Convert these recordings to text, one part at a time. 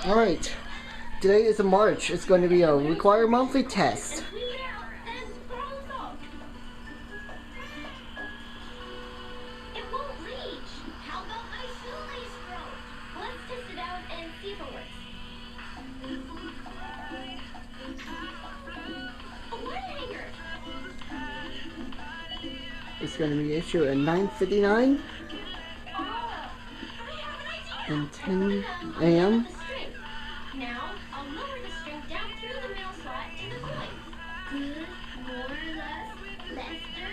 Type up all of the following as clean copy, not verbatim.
Alright, today is March. It's going to be a required monthly test. It's going to be issued at 9:59 and 10 a.m. Now, I'll lower the string down through the middle slot to the coin. Good, more, less, Lester.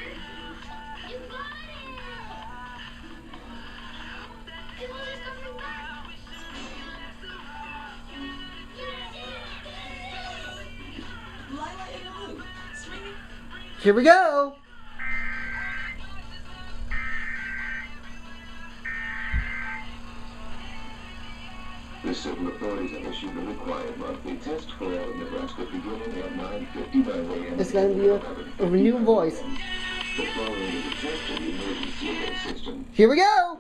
You got it! It will just go from back. Here we go! The civil authorities have issued the required monthly test for all of Nebraska beginning at 9:59 a.m. It's going to be a new voice. The following is a test of the emergency alert system. Here we go!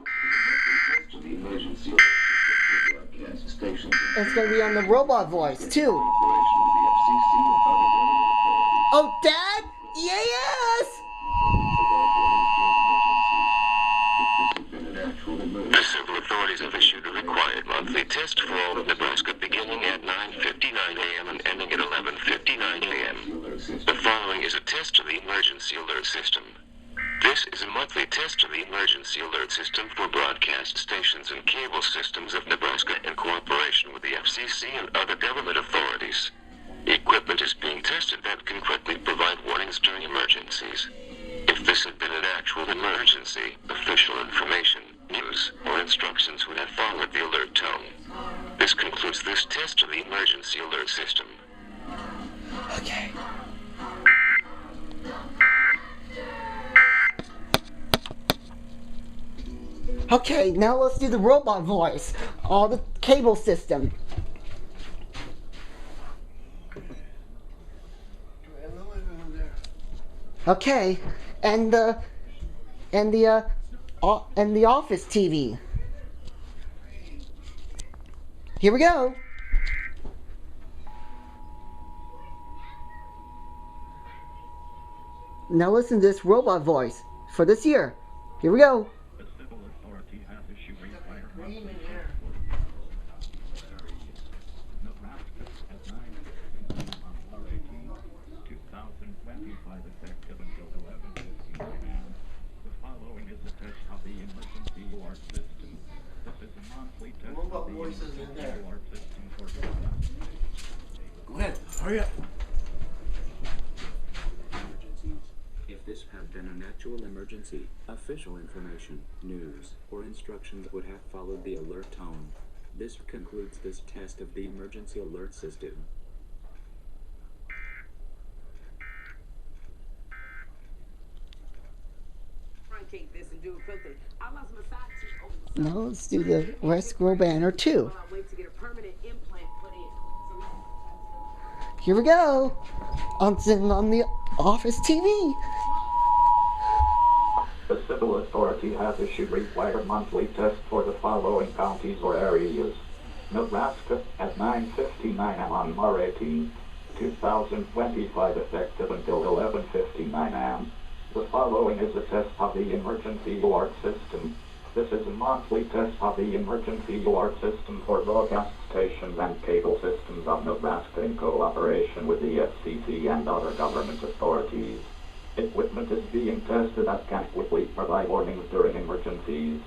Test of the emergency alert system for broadcast stations. It's going to be on the robot voice, too. Cooperation with the FCC and other government authorities. Oh, Dad? EAS! The civil authorities have issued a required monthly test for all of Nebraska beginning at 9:59 a.m. and ending at 11:59 a.m. The following is a test of the emergency alert system. This is a monthly test of the emergency alert system for broadcast stations and cable systems of Nebraska in cooperation with the FCC and other government authorities. Equipment is being tested that can quickly provide warnings during emergencies. If this had been an actual emergency, official information, news, or instructions would have followed the alert tone. This concludes this test of the emergency alert system. Okay. Okay, now let's do the robot voice. All the cable system. Okay, and the office TV. Here we go. Now listen to this robot voice for this year. Here we go. The civil authority has issued required monthly Nebraska at 9:59 on Mar 18, 2025, effective until 11:59 a.m. The following is a test of the emergency alert system. This is a monthly test of the emergency alert system for Go ahead, hurry up. If this had been an actual emergency, official information, news, or instructions would have followed the alert tone. This concludes this test of the emergency alert system. Truncate this and do it quickly. I lost my side tooth over the Now let's do the Rescue Banner 2. while I wait to get a permanent implant put in. So Here we go. On the office TV. The civil authority has issued required monthly tests for the following counties or areas. Nebraska at 9:59 a.m. on Mar 18, 2025, effective until 11:59 a.m. The following is a test of the emergency alert system. This is a monthly test of the emergency alert system for broadcast stations and cable systems of Nebraska in cooperation with the FCC and other government authorities. Equipment is being tested that can quickly provide warnings during emergencies.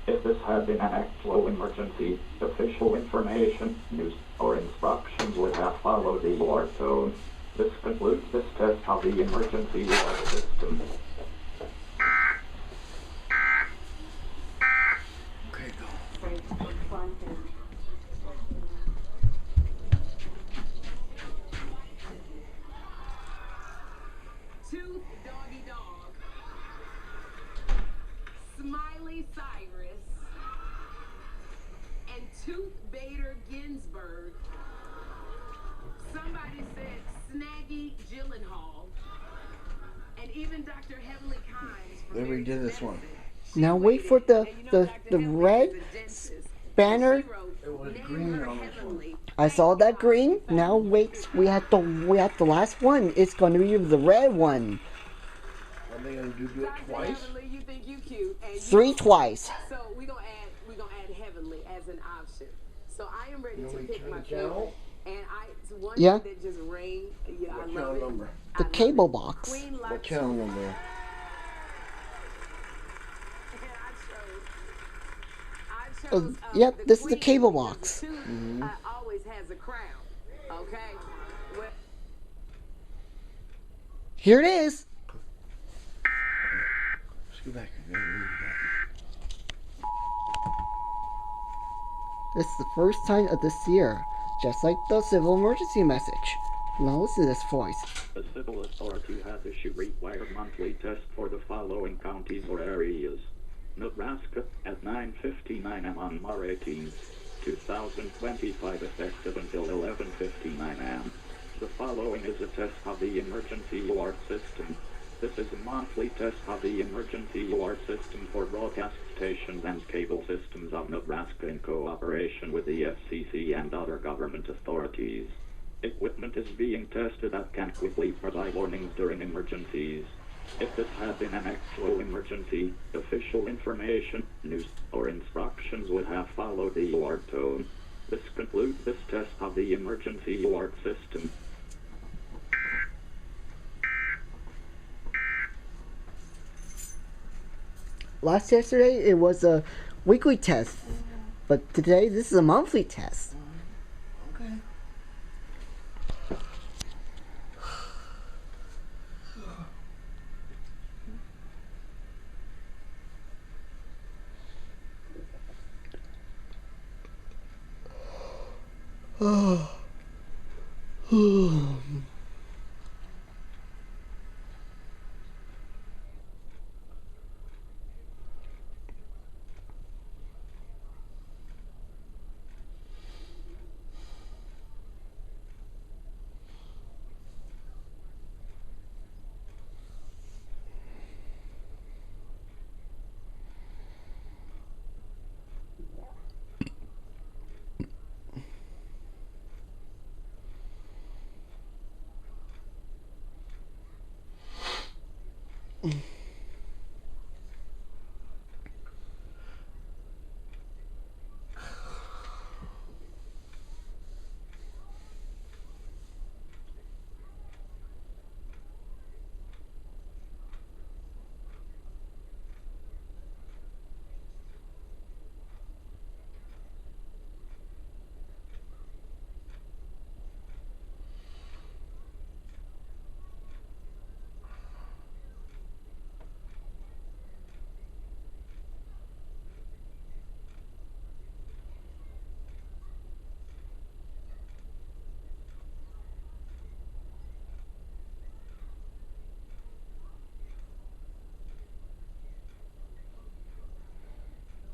If this had been an actual emergency, official information, news, or instructions would have followed the alert tone. This concludes this test of the emergency alert system. Okay, go. Tooth Doggy Dog, Smiley Cyrus, and Tooth Bader Ginsburg. Somebody said Snaggy Gyllenhaal, and even Dr. Heavenly Kimes. They redid this one. Now wait for the red banner. It was green on this one. I saw that green. Now wait, we have the last one. It's going to be the red one. Are they gonna do it twice? Heavenly, you think you cute, and Three twice. So we're gonna add Heavenly as an option. So I am ready You to want me to pick turn my the channel? favorite. And it's one Yeah. that just rang. Yeah, What I channel love it. number? I The love cable it. box. Queen What Latifah. channel number? And I chose Yep, the this is the queen cable because box. The tooth always has a crown. Okay. Well, Here it is. Let's go back. I gotta read it back. This is the first time of this year, just like the civil emergency message. Now listen to this voice. The civil authority has issued required monthly tests for the following counties or areas. Nebraska at 9:59 am on March 18th, 2025, effective until 11:59 am. The following is a test of the emergency alert system. This is a monthly test of the emergency alert system for broadcast stations and cable systems of Nebraska in cooperation with the FCC and other government authorities. Equipment is being tested that can quickly provide warnings during emergencies. If this had been an actual emergency, official information, news, or instructions would have followed the alert tone. This concludes this test of the emergency alert system. Yesterday it was a weekly test, but today this is a monthly test. Okay.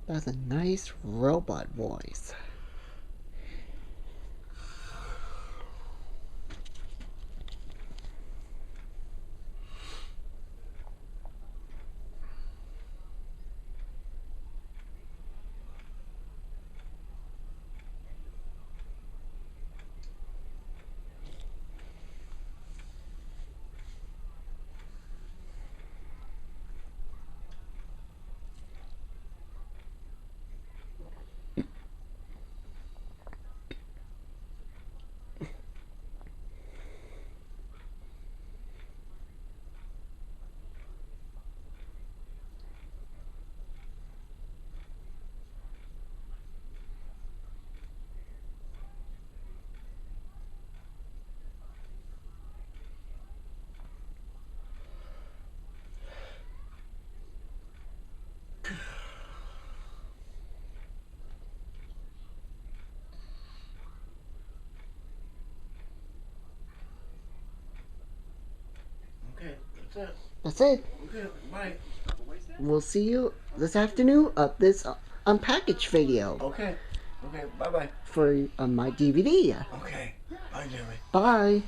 That's a nice robot voice. Okay, that's it. That's it. Okay, bye. We'll see you this afternoon of this unpackaged video Okay. Okay, bye-bye. for my DVD. Okay. Bye, Jimmy. Bye.